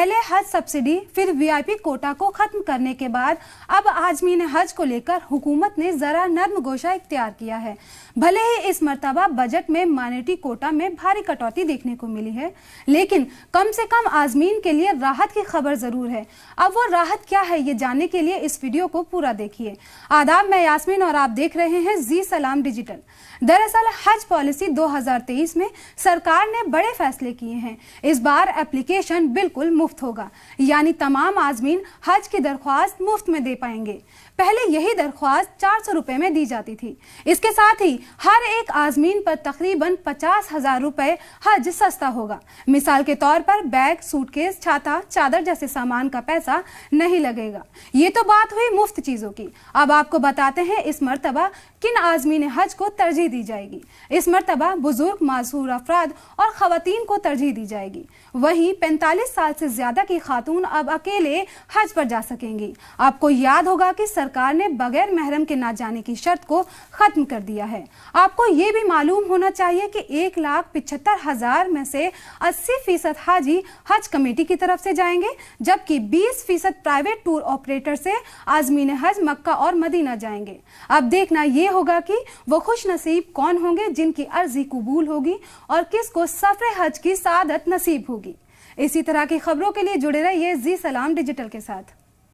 पहले हज सब्सिडी फिर वीआईपी कोटा को खत्म करने के बाद अब आजमीन हज को लेकर हुकूमत ने जरा नर्म गोशा इख्तियार किया है। भले ही इस मर्तबा बजट में माइनॉरिटी कोटा में भारी कटौती देखने को मिली है, लेकिन कम से कम आजमीन के लिए राहत की खबर जरूर है। अब वो राहत क्या है ये जानने के लिए इस वीडियो को पूरा देखिए। आदाब, मैं यास्मीन और आप देख रहे हैं जी सलाम डिजिटल। दरअसल हज पॉलिसी 2023 में सरकार ने बड़े फैसले किए हैं। इस बार एप्लीकेशन बिल्कुल मुफ्त होगा, यानी तमाम आजमीन हज की दरख्वास्त मुफ्त में दे पाएंगे। पहले यही दरख्वास्त 400 रुपए में दी जाती थी। इसके साथ ही हर एक आजमीन पर तकरीबन 50,000 रुपए हज सस्ता होगा। मिसाल के तौर पर बैग, सूटकेस, छाता, चादर जैसे सामान का पैसा नहीं लगेगा। ये तो बात हुई मुफ्त चीजों की। अब आपको बताते हैं इस मर्तबा किन आजमीन हज को तरजीह दी जाएगी। इस मर्तबा बुजुर्ग, मासूर अफराद और खवातीन को तरजीह दी जाएगी। वहीं 45 साल से ज्यादा की खातून अब अकेले हज पर जा सकेंगी। आपको याद होगा कि सरकार ने बगैर महरम के ना जाने की शर्त को खत्म कर दिया है। आपको ये भी मालूम होना चाहिए कि 1,75,000 में से 80% हाजी हज कमेटी की तरफ से जाएंगे, जबकि 20% प्राइवेट टूर ऑपरेटर से आजमीन हज मक्का और मदीना जाएंगे। अब देखना ये होगा कि वो खुश नसीब कौन होंगे जिनकी अर्जी कबूल होगी और किसको सफर हज की सादत नसीब होगी। इसी तरह की खबरों के लिए जुड़े रहिए जी सलाम डिजिटल के साथ।